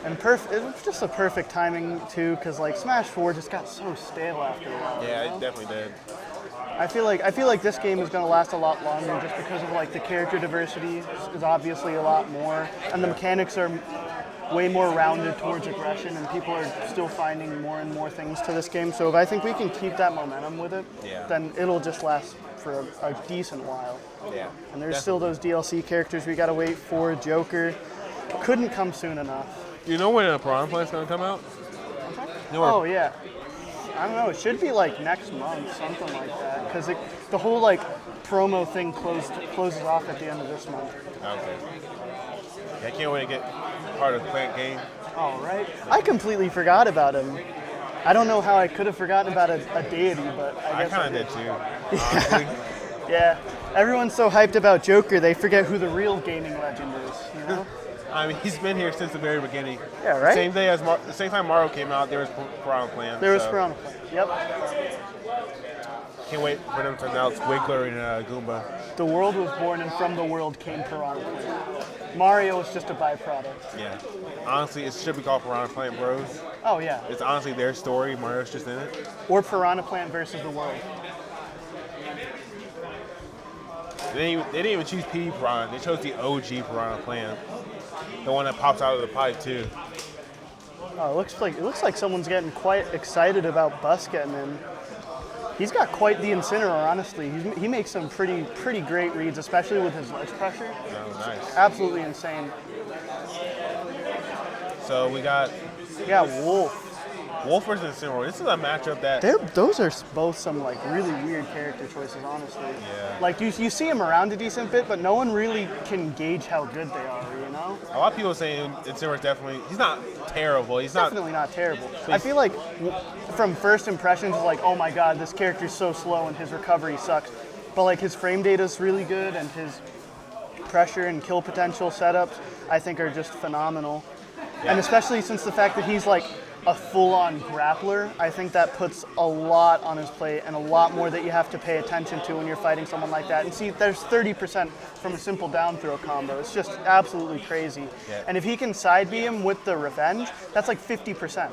And it was just a perfect timing too, because like Smash 4 just got so stale after a while. Yeah, you know? it definitely did. I feel like this game is going to last a lot longer just because of like the character diversity is obviously a lot more, and the mechanics are way more rounded towards aggression, and people are still finding more and more things to this game. So if I think we can keep that momentum with it, then it'll just last for a decent while. Yeah. And there's still those DLC characters we gotta wait for. Joker couldn't come soon enough. You know when a Piranha Plant's gonna come out? Oh yeah. I don't know. It should be like next month, something like that, because the whole like promo thing closes off at the end of this month. Okay. Yeah, I can't wait to get part of the Plant game. All right. I completely forgot about him. I don't know how I could have forgotten about a deity, but I guess kind of did too. Yeah. Yeah. Everyone's so hyped about Joker, they forget who the real gaming legend is. You know. I mean, he's been here since the very beginning. Yeah, right? Same day the same time Mario came out, there was Piranha Plant. There was Piranha Plant. Yep. Can't wait for them to announce Wiggler and Goomba. The world was born, and from the world came Piranha Plant. Mario is just a byproduct. Yeah. Honestly, it should be called Piranha Plant Bros. Oh yeah. It's honestly their story. Mario's just in it. Or Piranha Plant versus the world. They didn't even choose P Piranha. They chose the OG Piranha Plant. The one that pops out of the pipe too. Oh, it looks like someone's getting quite excited about Bus getting in. He's got quite the Incineroar, honestly. He makes some pretty great reads, especially with his ledge pressure. Oh, nice. Absolutely insane. So we got Wolf. Wolf versus Incineroar. This is a matchup that Those are both some like really weird character choices, honestly. Yeah. Like you see them around a decent bit, but no one really can gauge how good they are. You know. a lot of people are saying Incineroar's definitely. He's not terrible. He's Definitely not terrible. I feel like from first impressions, it's like, oh my god, this character's so slow and his recovery sucks. But like his frame data's really good, and his pressure and kill potential setups, I think, are just phenomenal. Yeah. And especially since the fact that he's like a full-on grappler, I think that puts a lot on his plate and a lot more that you have to pay attention to when you're fighting someone like that. And see, there's 30% from a simple down throw combo. It's just absolutely crazy. Yeah. And if he can side B him with the revenge, that's like 50%.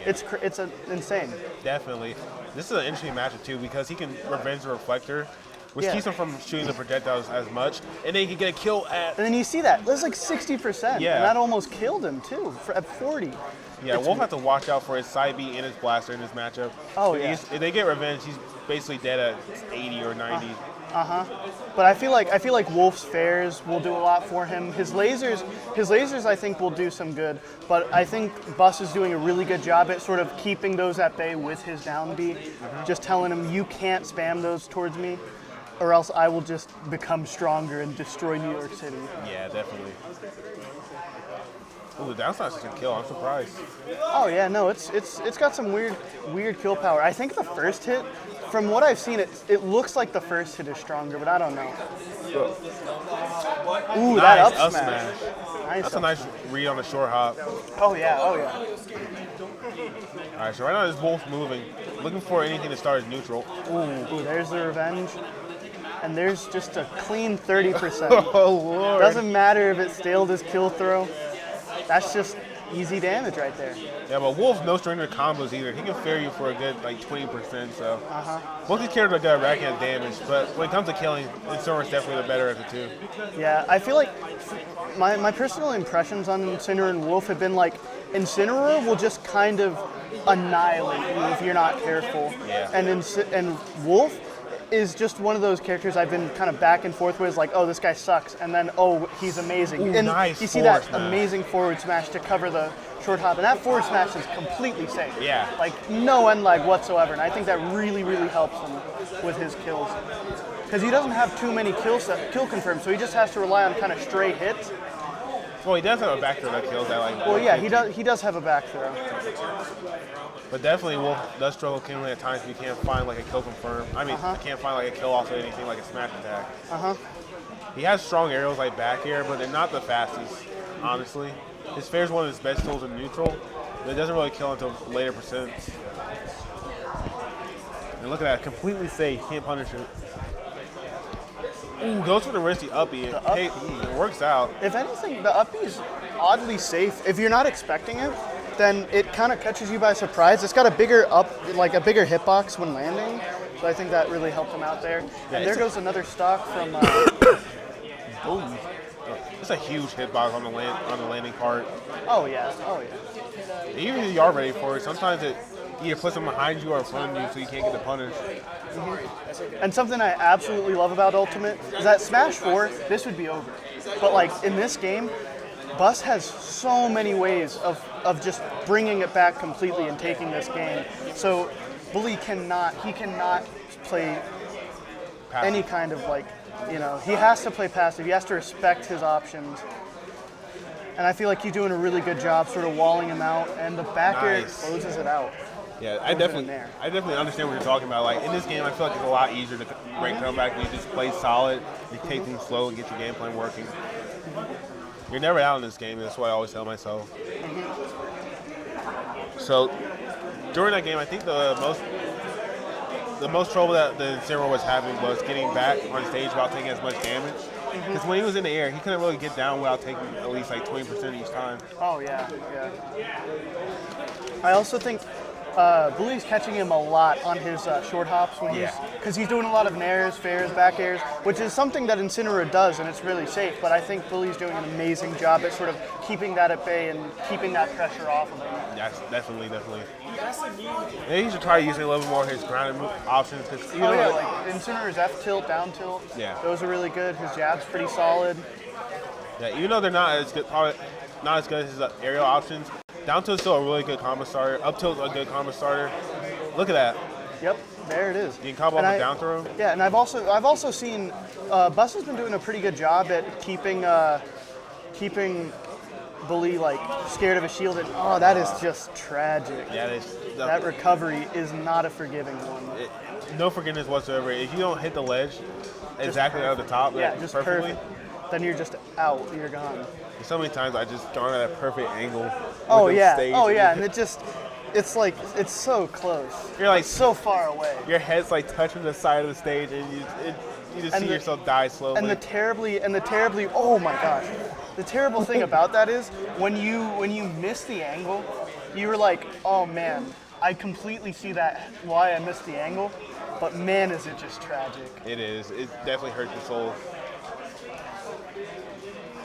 It's insane. Definitely. This is an interesting matchup too because he can revenge the reflector, which Yeah. keeps him from shooting the projectiles as much, and then he can get a kill at. And then you see that. That's like 60%. Yeah. And that almost killed him too at 40. Yeah, Wolf has to watch out for his side B and his blaster in this matchup. Oh, yeah. If they get revenge, he's basically dead at 80 or 90. But I feel like Wolf's fairs will do a lot for him. His lasers I think will do some good, but I think Bus is doing a really good job at sort of keeping those at bay with his down B, just telling him you can't spam those towards me, or else I will just become stronger and destroy New York City. Yeah, definitely. Ooh, the downside's such a kill. I'm surprised. Oh yeah, no, it's got some weird kill power. I think the first hit, from what I've seen, it looks like the first hit is stronger, but I don't know. Ooh, that up smash. Nice. That's a nice read on the short hop. Oh yeah. All right, so right now this Wolf moving, looking for anything to start as neutral. Ooh, there's the revenge. And there's just a clean 30%. Oh, Lord. Doesn't matter if it staled his kill throw. That's just easy damage right there. Yeah, but Wolf's no stranger to combos either. He can fair you for a good like 20%. So both these characters are good at racking up damage, but when it comes to killing, Incineroar's definitely the better of the two. Yeah, I feel like my personal impressions on Incineroar and Wolf have been like Incineroar will just kind of annihilate you if you're not careful. Yeah. And Wolf is just one of those characters I've been kind of back and forth with, like, oh, this guy sucks, and then, oh, he's amazing. Ooh, and nice you see that forward smash. amazing forward smash to cover the short hop, and that forward smash is completely safe. Yeah. Like, no end lag whatsoever, and I think that really, really helps him with his kills. Because he doesn't have too many kill confirms, so he just has to rely on kind of stray hits. Well, he does have a back throw that kills that like. Well, yeah, he does have a back throw. But definitely Wolf does struggle killing at times if he can't find like a kill confirm. I mean, he can't find like a kill off of anything like a smash attack. He has strong aerials like back air, but they're not the fastest, honestly. His fair is one of his best tools in neutral, but it doesn't really kill until later percents. And look at that, completely safe, can't punish it. Ooh, goes for the risky uppie. It works out. If anything, the uppies, oddly safe. If you're not expecting it, then it kind of catches you by surprise. It's got a bigger hitbox when landing, so I think that really helped him out there. Yeah, and there goes another stock from Bully. It's a huge hitbox on the landing part. Oh yeah. Even if you are ready for it, sometimes it either puts them behind you or in front of you so you can't get the punish. And something I absolutely love about Ultimate is that Smash 4, this would be over. But like in this game, Bus has so many ways of just bringing it back completely and taking this game. So Bully cannot play Passive. any kind of he has to play passive. He has to respect his options. And I feel like he's doing a really good job sort of walling him out, and the back air closes it out. Yeah, I definitely understand what you're talking about. Like in this game, I feel like it's a lot easier to break comeback when you just play solid, you take things slow, and get your game plan working. You're never out in this game. That's what I always tell myself. So during that game, I think the most trouble that the Zero was having was getting back on stage without taking as much damage. Because when he was in the air, he couldn't really get down without taking at least like 20% each time. Oh yeah. I also think Bully's catching him a lot on his short hops because he's doing a lot of nairs, fairs, back airs, which is something that Incineroar does, and it's really safe. But I think Bully's doing an amazing job at sort of keeping that at bay and keeping that pressure off of him. Yes, definitely. Maybe he should try using a little bit more of his grounded options. Cause like Incineroar's F tilt, down tilt. Yeah. Those are really good. His jab's pretty solid. Yeah, even though they're not as good, probably not as good as his aerial options. Down tilt's still a really good combo starter. Up tilt's a good combo starter. Look at that. Yep, there it is. You can combo off a down throw. Yeah, and I've also seen Bus has been doing a pretty good job at keeping Bully scared of a shield, and that is just tragic. Yeah, that recovery is not a forgiving one. No forgiveness whatsoever. If you don't hit the ledge exactly out of the top, just perfectly, perfect. Then you're just out. You're gone. So many times I just gone at a perfect angle. Stage. And it's so close. You're like so far away. Your head's like touching the side of the stage, and you just see yourself die slowly. And the terribly, oh my gosh, the terrible thing about that is when you miss the angle, you were like, oh man, I completely see that why I missed the angle, but man, is it just tragic. It is. It definitely hurts your soul.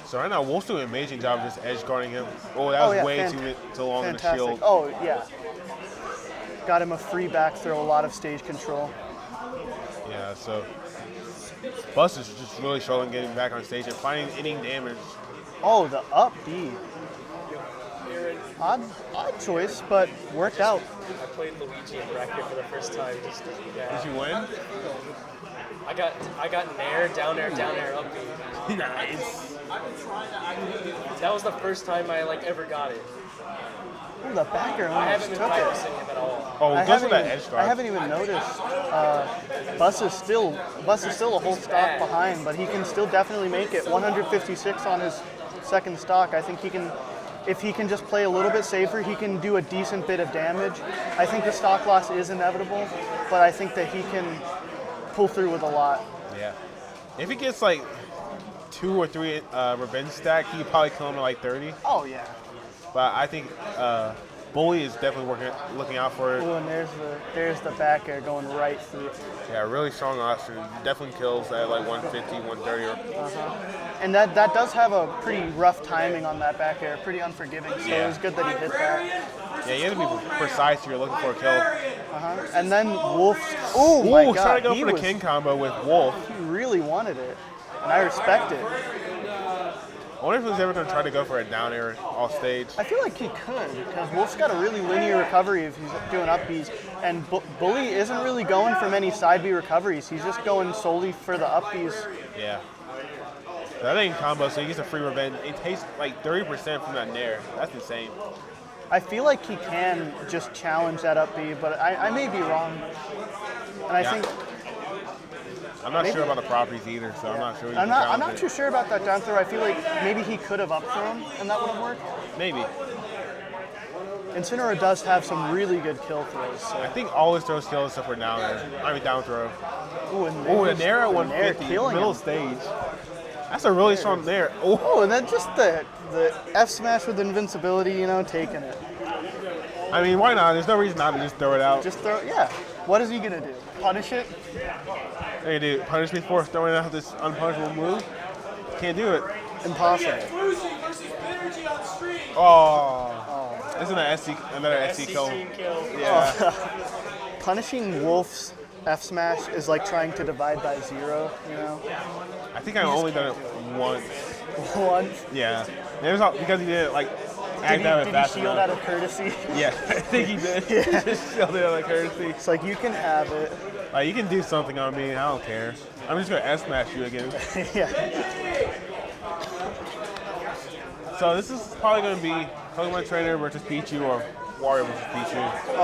So right now, Wolf's doing an amazing job of just edge guarding him. Oh, that was way too long in the shield. Oh, yeah. Got him a free back throw, a lot of stage control. Yeah, so Bus is just really struggling getting back on stage and finding any damage. Oh, the up B. Odd choice, but worked out. I played Luigi in bracket for the first time. Did you win? I got nair, down air, up B. Nice. That was the first time I ever got it. Ooh, the backer I almost haven't been took it. practicing him at all. Oh, it goes with that edge guard. I haven't even noticed. Bus is still a whole stock behind, but he can still definitely make it. 156 on his second stock. I think he can, if he can just play a little bit safer, he can do a decent bit of damage. I think the stock loss is inevitable, but I think that he can pull through with a lot. Yeah. If he gets 2 or 3 revenge stack, he could probably kill him at 30. Oh yeah. But I think Bully is definitely looking out for it. Ooh, and there's the back air going right through. Yeah, really strong option. Definitely kills at 150, 130. And that does have a pretty rough timing on that back air, pretty unforgiving. So it was good that he hit that. Yeah, you have to be precise if you're looking for a kill. And then Wolf. Oh my God! Trying to go for the king combo with Wolf. He really wanted it, and I respect it. I wonder if he was ever going to try to go for a down air off stage. I feel like he could, because Wolf's got a really linear recovery if he's doing up Bs, and Bully isn't really going for many side B recoveries. He's just going solely for the up Bs. Yeah. That ain't combo, so he gets a free revenge. It takes 30% from that nair. That's insane. I feel like he can just challenge that up B, but I may be wrong. And I think... I'm not sure about the properties either, so I'm not sure. I'm not too sure about that down throw. I feel like maybe he could have up thrown, and that would have worked. Maybe. Incineroar does have some really good kill throws. So. I think all his throws kill except for down throw. I mean down throw. Ooh, the nair at 150, middle stage. That's a really strong nair. Oh, Oh, and then just the F smash with invincibility, you know, taking it. I mean, why not? There's no reason not to just throw it out. Just throw, yeah. What is he gonna do? Punish it? Hey, dude, punish me for throwing out this unpunishable move? Can't do it. Impossible. Oh. Isn't that another SC kill? Yeah. Punishing Wolf's F smash is like trying to divide by 0, you know? I think I've only done it once. Once. Yeah. It was all, because he did it like act out of Did he fast shield enough. out of courtesy? Yeah, I think he did. Just shielded it like courtesy. It's like, you can have it. Like, you can do something on me. I don't care. I'm just gonna S smash you again. Yeah. So this is probably gonna be Pokemon Trainer versus Pichu or Wario versus Pichu.